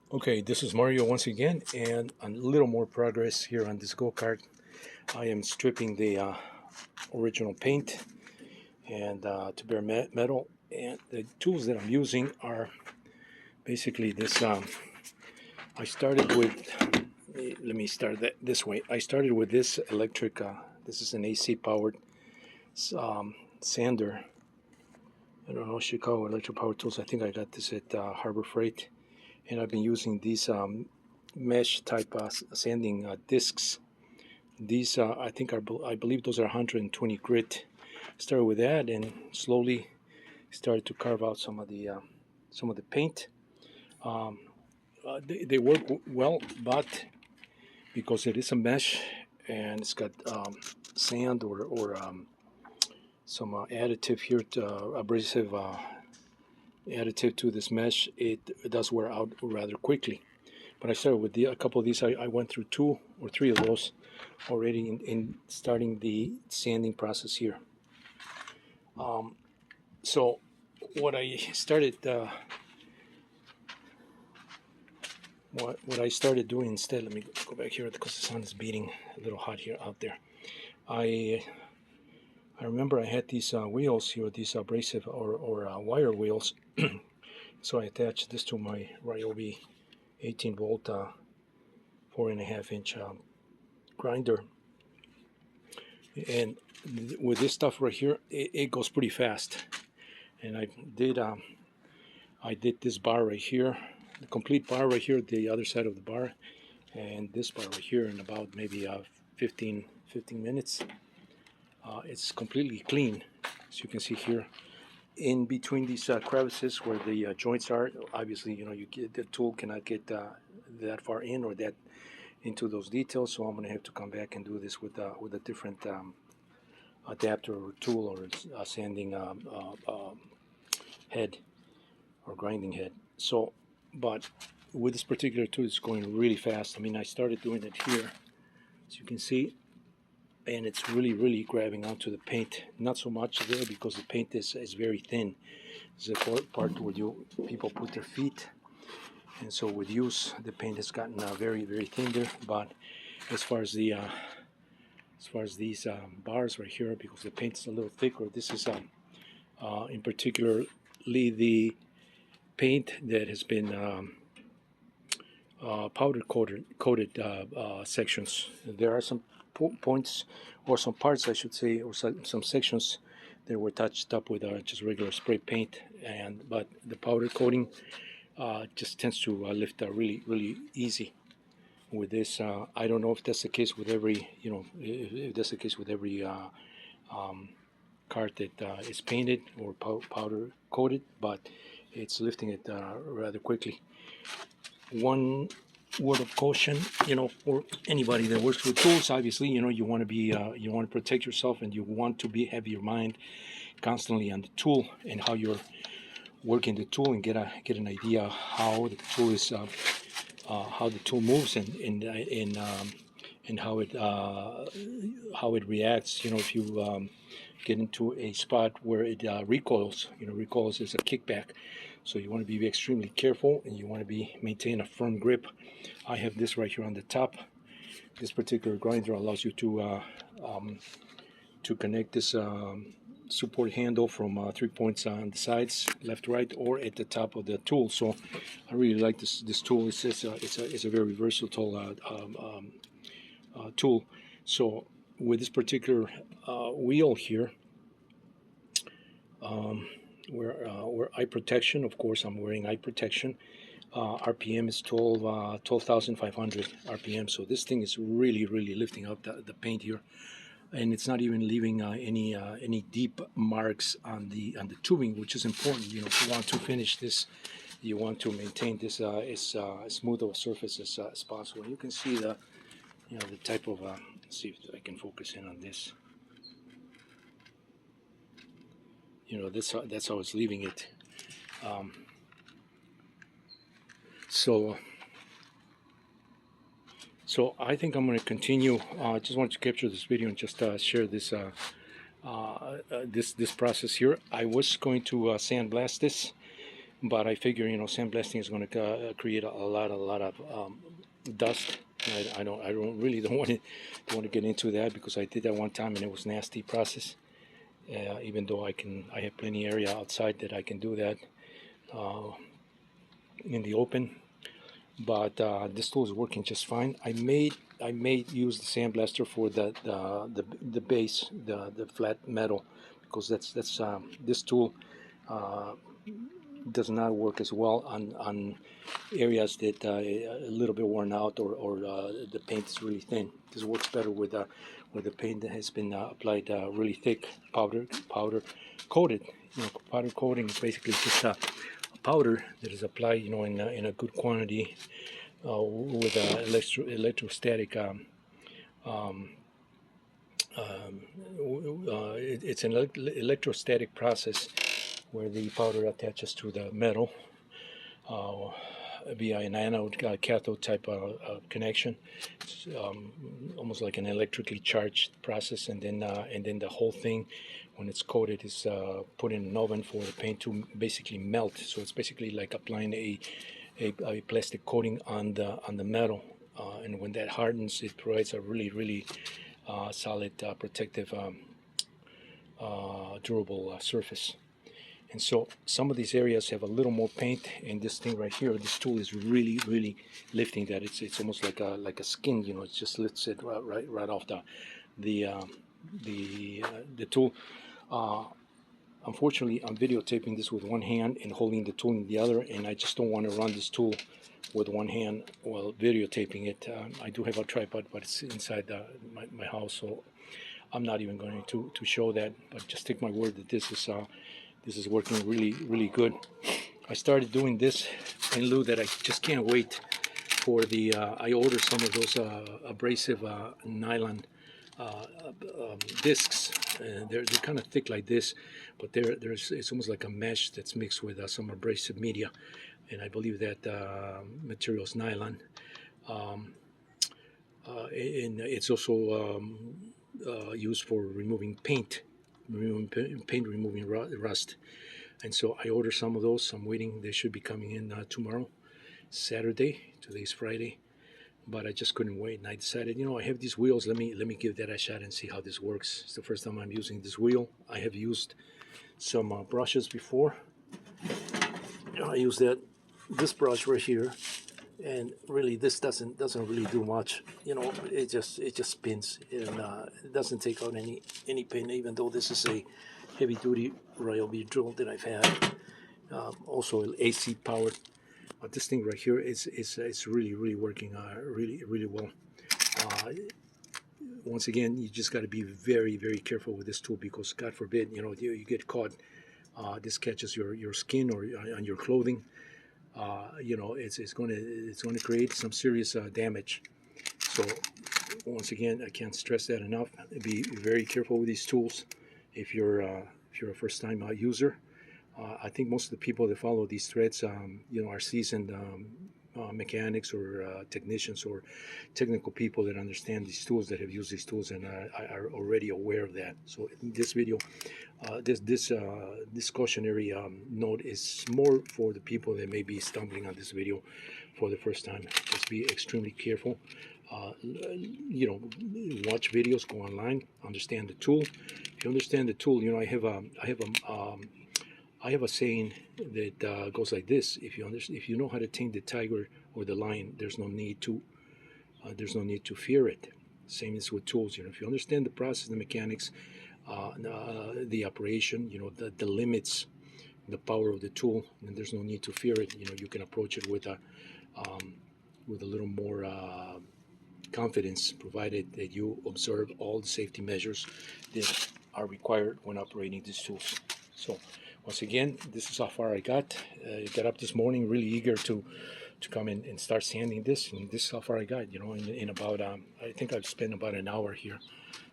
Okay, this is Mario once again, and a little more progress here on this go-kart. I am stripping the original paint and to bare metal, and the tools that I'm using are basically this. I started with. Let me start that this way. I started with this electric. This is an AC powered sander. I don't know, Chicago Electric Power Tools. I think I got this at Harbor Freight, and I've been using these mesh type sanding discs. These I believe those are 120 grit. Started with that and slowly started to carve out some of the paint. Um, they work well, but because it is a mesh and it's got sand or some additive here, abrasive additive to this mesh, it does wear out rather quickly. But I started with a couple of these. I went through 2 or 3 of those already in starting the sanding process here. So what I started what I started doing instead. Let me go back here because the sun is beating a little hot here out there. I I remember I had these wheels here, these abrasive or wire wheels. So I attached this to my Ryobi 18 volt 4.5 inch grinder, and with this stuff right here, it goes pretty fast. And I did this bar right here, the complete bar right here, the other side of the bar, and this bar right here in about maybe 15 minutes. It's completely clean, as you can see here. In between these crevices where the joints are, obviously, the tool cannot get that far in or that into those details. So I'm going to have to come back and do this with a different adapter or tool or sanding head or grinding head. So, but with this particular tool, it's going really fast. I mean, I started doing it here, as you can see, and it's really grabbing onto the paint. Not so much there because the paint is very thin. It's a part where people put their feet, and so with use, the paint has gotten very thin there. But as far as these bars right here, because the paint is a little thicker, this is in particularly the paint that has been powder coated sections. There are some points or some parts, I should say, or some sections that were touched up with just regular spray paint, but the powder coating just tends to lift really easy with this. I don't know if that's the case with every, if that's the case with every cart that is painted or powder coated, but it's lifting it rather quickly. One word of caution, for anybody that works with tools, obviously, you want to be, you want to protect yourself, and you want to have your mind constantly on the tool and how you're working the tool, and get an idea how the tool is, how the tool moves, and how it reacts. If you get into a spot where it recoils, recoils is a kickback. So you want to be extremely careful, and you want to maintain a firm grip. I have this right here on the top. This particular grinder allows you to connect this support handle from 3 points on the sides, left, right, or at the top of the tool. So I really like this tool. It's a very versatile tool. So with this particular wheel here, where eye protection, of course, I'm wearing eye protection. RPM is 12,500 RPM. So this thing is really lifting up the paint here, and it's not even leaving any deep marks on the tubing, which is important. If you want to finish this, you want to maintain this as smooth of a surface as possible. And you can see the type of. Let's see if I can focus in on this. That's how it's leaving it. So I think I'm going to continue. I just wanted to capture this video and just share this this process here. I was going to sandblast this, but I figure, sandblasting is going to create a lot of dust. I don't really don't want to get into that, because I did that one time and it was a nasty process. Even though I have plenty area outside that I can do that uh, in the open. But this tool is working just fine. I may use the sandblaster for the base, the flat metal, because that's this tool uh, does not work as well on areas that a little bit worn out, or the paint is really thin. This works better with where the paint that has been applied really thick, powder coated. Powder coating is basically just a powder that is applied, in a good quantity with electrostatic. Um, it's an electrostatic process where the powder attaches to the metal uh, via an anode cathode type connection. It's almost like an electrically charged process, and then the whole thing, when it's coated, is put in an oven for the paint to basically melt. So it's basically like applying a plastic coating on the metal, and when that hardens, it provides a really solid, protective, durable surface. And so some of these areas have a little more paint, and this thing right here, this tool is really lifting that. It's almost like a skin, it just lifts it right off the the tool. Uh, Unfortunately, I'm videotaping this with one hand and holding the tool in the other, and I just don't want to run this tool with one hand while videotaping it. I do have a tripod, but it's inside my house, so I'm not even going to show that. But just take my word that this is working really good. I started doing this in lieu that I just can't wait for the. I ordered some of those abrasive nylon discs. They're kind of thick like this, but there's it's almost like a mesh that's mixed with some abrasive media, and I believe that material is nylon. Um, and it's also used for removing paint, removing rust. And so I ordered some of those. I'm waiting. They should be coming in tomorrow, Saturday. Today's Friday, but I just couldn't wait, and I decided, I have these wheels. Let me give that a shot and see how this works. It's the first time I'm using this wheel. I have used some brushes before. I use this brush right here, and really this doesn't really do much. It just spins, and it doesn't take out any paint, even though this is a heavy duty Ryobi drill that I've had. Also AC powered. But this thing right here is really working really well. Uh, Once again, you just got to be very careful with this tool, because God forbid, you get caught. This catches your skin or on your clothing. It's going to create some serious damage. So once again, I can't stress that enough. Be very careful with these tools if you're a first-time user. I think most of the people that follow these threads, are seasoned mechanics or technicians or technical people that understand these tools, that have used these tools, and are already aware of that. So in this video, this cautionary note is more for the people that may be stumbling on this video for the first time. Just be extremely careful. Watch videos, go online, understand the tool. If you understand the tool, I have a saying that goes like this: if you know how to tame the tiger or the lion, there's no need to fear it. Same is with tools. If you understand the process, the mechanics, the operation, the limits, the power of the tool, then there's no need to fear it. You can approach it with a little more confidence, provided that you observe all the safety measures that are required when operating these tools. So once again, this is how far I got. I got up this morning really eager to come in and start sanding this, and this is how far I got. In about I think I've spent about an hour here.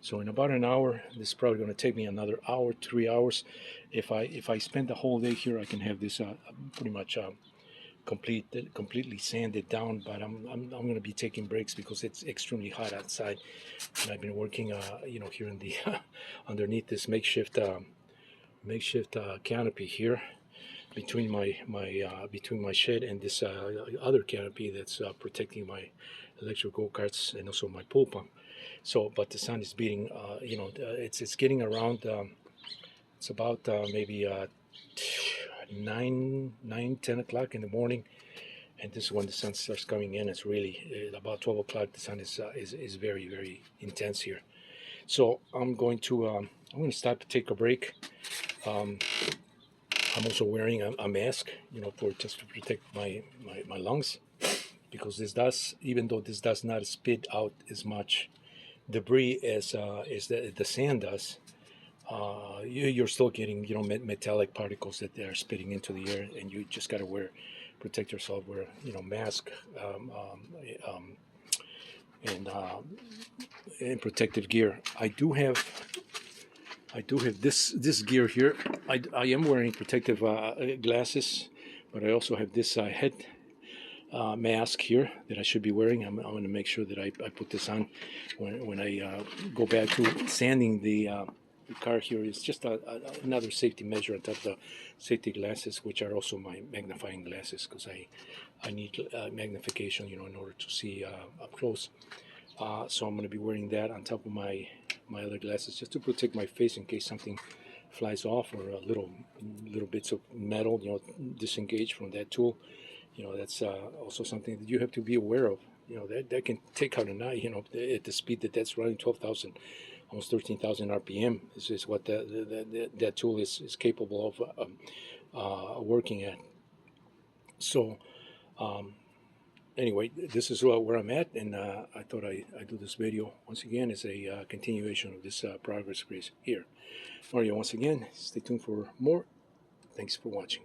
So in about an hour, this is probably going to take me another hour, 3 hours. If I spend the whole day here, I can have this pretty much completely sanded down. But I'm going to be taking breaks because it's extremely hot outside, and I've been working here in the underneath this makeshift canopy here. between my shed and this other canopy that's protecting my electric go-karts and also my pool pump. So, but the sun is beating. It's getting around. It's about maybe 10 o'clock in the morning, and this is when the sun starts coming in. It's really about 12 o'clock. The sun is very very intense here. So I'm going to stop to take a break. Um, I'm also wearing a mask, for just to protect my lungs, because this does, even though this does not spit out as much debris as the sand does, you're still getting metallic particles that they're spitting into the air, and you just got to protect yourself, wear mask, um, and and protective gear. I do have this gear here. I am wearing protective glasses, but I also have this head mask here that I should be wearing. I'm going to make sure that I put this on when I go back to sanding the car here. It's just another safety measure on top of the safety glasses, which are also my magnifying glasses, because I need magnification, in order to see up close. So I'm going to be wearing that on top of my other glasses, just to protect my face in case something flies off, or little bits of metal, disengage from that tool. That's also something that you have to be aware of. That can take out an eye. At the speed that's running, 12,000, almost 13,000 RPM is what that tool is capable of working at. So. Anyway, this is where I'm at, and I thought I do this video once again as a continuation of this progress race here. Mario, once again, stay tuned for more. Thanks for watching.